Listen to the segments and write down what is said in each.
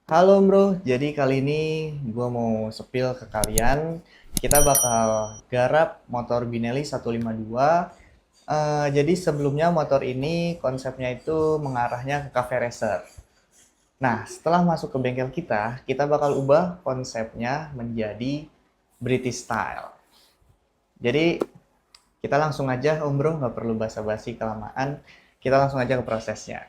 Halo bro, jadi kali ini gue mau sepil ke kalian. Kita bakal garap motor Binelli 152. Jadi sebelumnya motor ini konsepnya itu mengarahnya ke cafe racer. Nah, setelah masuk ke bengkel kita bakal ubah konsepnya menjadi British style. Jadi kita langsung aja om bro, nggak perlu basa-basi kelamaan. Kita langsung aja ke prosesnya.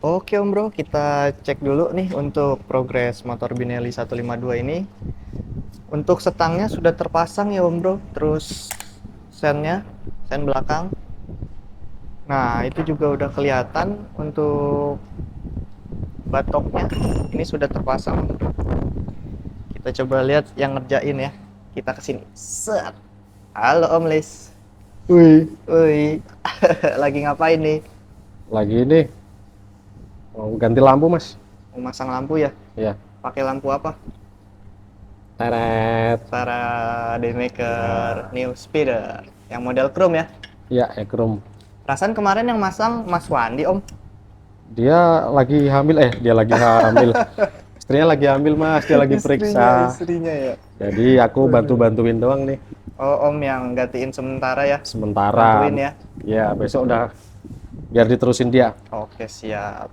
Oke om bro, kita cek dulu nih untuk progres motor Binelli 152 ini. Untuk setangnya sudah terpasang ya om bro, terus sen belakang. Nah itu juga udah kelihatan untuk batoknya, ini sudah terpasang. Kita coba lihat yang ngerjain ya. Kita kesini. Set. Halo om Lis. Wih, Woi, lagi ngapain nih? lagi ini mau ganti lampu, Mas. Mau masang lampu ya? Ya, Pakai lampu apa? teret. Faraday Maker Ya, New Speeder yang model chrome ya. ya, ekrum. Perasaan kemarin yang masang Mas Wandi om. Dia lagi hamil, dia lagi hamil. Istrinya lagi hamil, Mas. Dia lagi periksa. Istrinya ya. Jadi aku bantu-bantuin doang nih. Oh om yang gantiin sementara ya. Sementara. Bantuin ya. Ya, besok udah biar diterusin dia. Oke siap.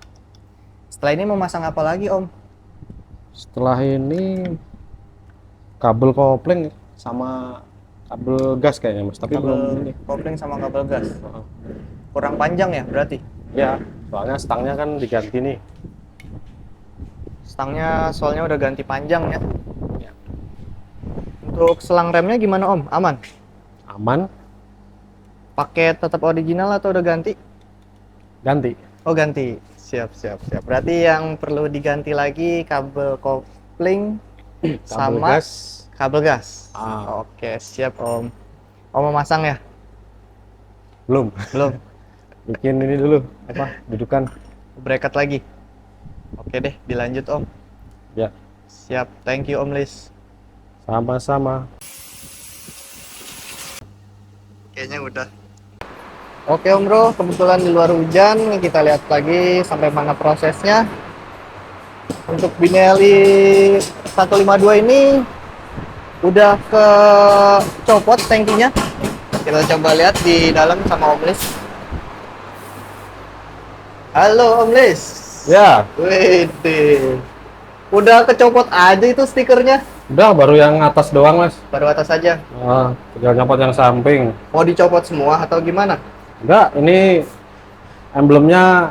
Setelah ini mau masang apa lagi om? Setelah ini kabel kopling sama kabel gas kayaknya, Mas. Tapi belum ini. Kabel kopling sama kabel gas. Kurang panjang ya berarti. Ya, soalnya stangnya kan diganti nih. Stangnya soalnya udah ganti panjang ya. Ya. Untuk selang remnya gimana om? Aman? Aman, Pakai tetap original atau udah ganti? ganti. Oh ganti. Siap siap siap. Berarti yang perlu diganti lagi kabel kopling Kabel sama gas. kabel gas. Ah. Oke, siap Om. Om mau masang ya? Belum. Belum. Bikin ini dulu, dudukan. Bracket lagi. Oke deh, dilanjut Om. Ya, Siap. Thank you Om Lis. sama-sama. Kayaknya udah. Oke Om Bro, kebetulan di luar hujan, kita lihat lagi sampai mana prosesnya. Untuk Binelli 152 ini udah ke copot tangkinya. Kita coba lihat di dalam sama Om Lis. Halo Om Lis. Ya, Wede. Udah kecopot aja itu stikernya. udah baru yang atas doang, Mas. Baru atas aja. Tinggal nyopot yang samping. Mau dicopot semua atau gimana? Enggak, ini emblemnya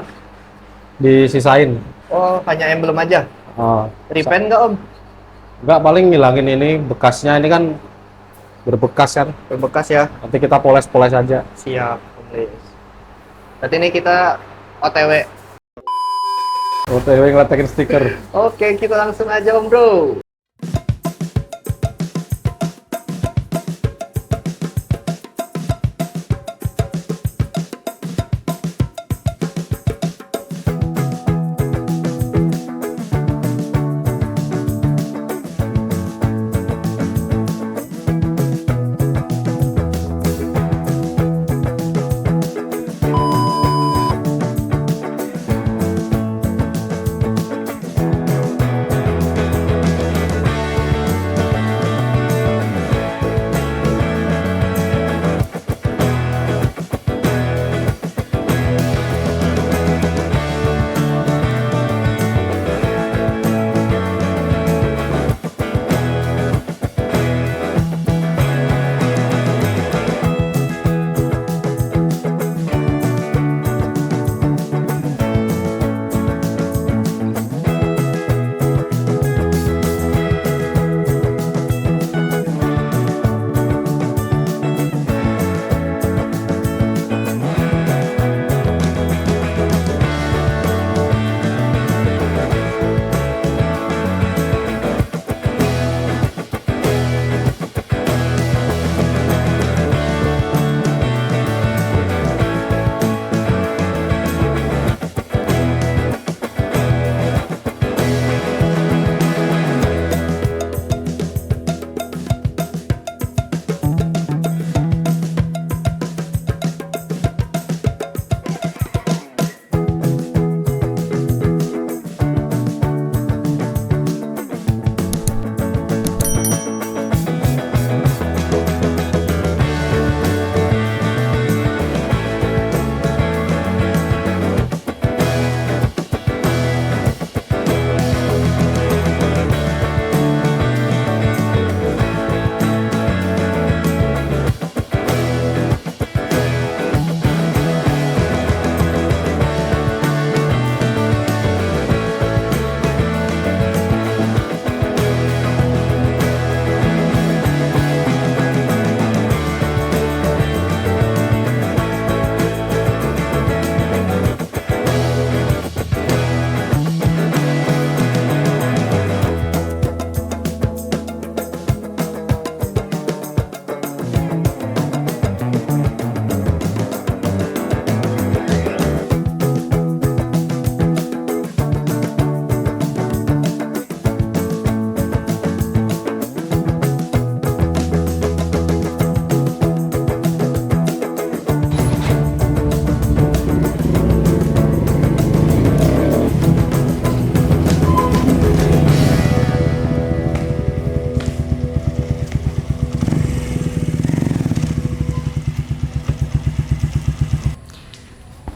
disisain. Oh, hanya emblem aja. Ah, Repaint nggak Om? enggak, paling ngilangin ini bekasnya, ini kan berbekas kan. Berbekas ya. Nanti kita poles-poles aja. Siap, Om Lis. Berarti ini kita OTW. OTW ngeletekin stiker. Oke, kita langsung aja Om Bro.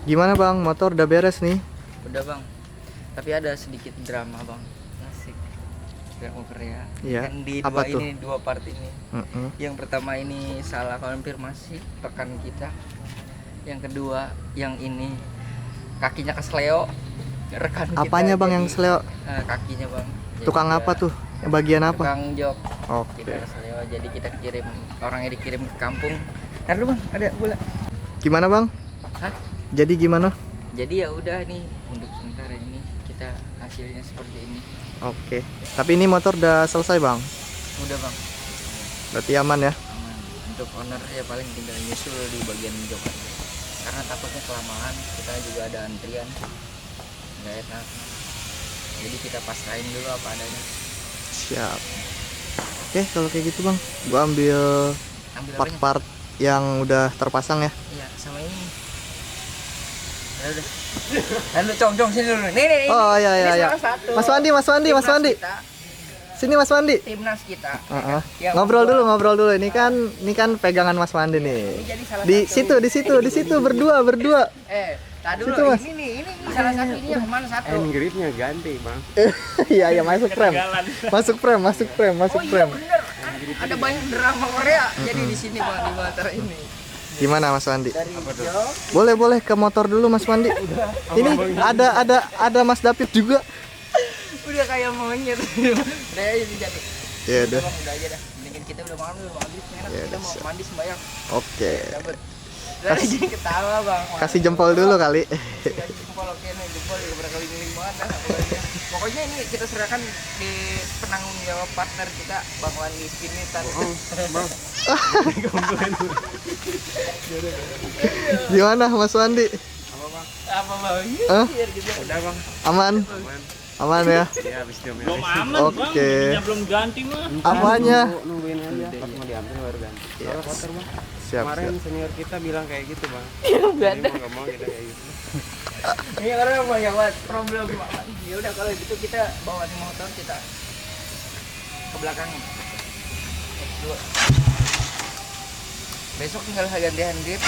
Gimana bang, motor udah beres nih? Udah bang, tapi ada sedikit drama bang. Asik. Drama Korea. Iya. Kan di Apa dua tuh? ini, dua part ini. Mm-mm. Yang pertama ini salah konfirmasi rekan kita. Yang kedua yang ini kakinya kesleo rekan kita. Apanya bang yang jadi, seleo? kakinya bang. Jadi Tukang dia apa tuh? Yang bagian apa? Tukang jok. Oke. Kita kesleo, jadi kita kirim orangnya dikirim ke kampung. Ntar dulu bang, ada bola. Gimana bang? Hah? Jadi gimana? Jadi ya udah nih untuk sementara ini kita hasilnya seperti ini. Oke. Tapi ini motor udah selesai bang? Udah bang, Berarti aman ya? aman. Untuk owner ya paling tinggal nyusul di bagian jok aja. Karena takutnya kelamaan, kita juga ada antrian, nggak enak. Jadi kita pasrahin dulu apa adanya. Siap. Oke, kalau kayak gitu bang, gua ambil Ambil apanya? part-part yang udah terpasang ya. Iya, sama ini. Udah. Lalu cong sini dulu. Nih. Oh iya iya Ini iya. salah satu. Mas Wandi, Mas Wandi, Mas Timnas Wandi. kita, Sini Mas Wandi. timnas kita. Heeh. Yang Ngobrol membuat- dulu, ngobrol dulu. Ini kan pegangan Mas Wandi nih. Ini jadi salah Di satu. di situ berdua. Tadi Situ, dulu Mas. ini salah satu ini yang mana satu? Gripnya ganti bang. Iya iya masuk frame. Masuk frame. Oh iya bener. Ada banyak drama Korea. Jadi di sini bang di motor ini. Gimana Mas Wandi? Dari jok. Boleh ke motor dulu Mas Wandi. Ini ada Mas David juga. Udah kayak monyet. Udah aja jadi. Ya udah. Bang, udah aja dah. Mendingan kita udah makan dulu maghrib enak. Ya Kita udah, mau siap. mandi sembayang. Oke. Dapat. Udah jadi ketawa bang. Kasih jempol dulu kali. Kasih jempol oke nih jempol juga berkali-kali banget dah. Pokoknya ini kita serahkan di penanggung jawab partner kita Bang Wandi Spinitan. Bang, Gimana Mas Wandi? Apa bang? Hah? Biar gitu. udah bang. Aman? Aman ya? Ya habis diomelin. Belum aman Oke. bang, belum ganti mah. Apanya? Nungguin aja. Pas mau diambil baru ganti. Soalnya kotor bang. Siap, Kemarin siap. senior kita bilang kayak gitu bang. Gak Jadi ada. mau nggak mau kita kayak gitu. Iya karena banyak banget problem banget. Ya udah kalau gitu kita bawa di motor kita ke belakangnya. Dulu. Besok tinggal gantian grip.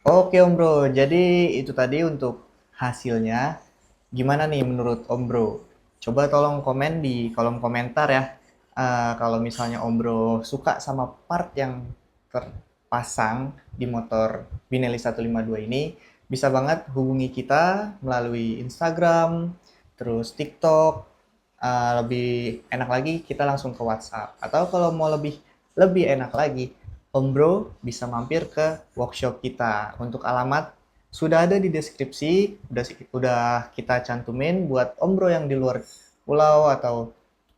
Oke Om Bro, jadi itu tadi untuk hasilnya. Gimana nih menurut Om Bro? Coba tolong komen di kolom komentar ya. Kalau misalnya Om Bro suka sama part yang terpasang di motor Binelli 152 ini, bisa banget hubungi kita melalui Instagram, terus TikTok, lebih enak lagi kita langsung ke WhatsApp. Atau kalau mau lebih enak lagi, Om Bro bisa mampir ke workshop kita. Untuk alamat sudah ada di deskripsi, udah kita cantumin buat Om Bro yang di luar pulau atau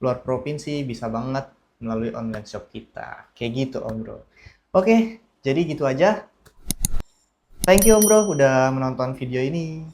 luar provinsi bisa banget melalui online shop kita. Kayak gitu Om Bro. Oke, jadi gitu aja. Thank you Om Bro udah menonton video ini.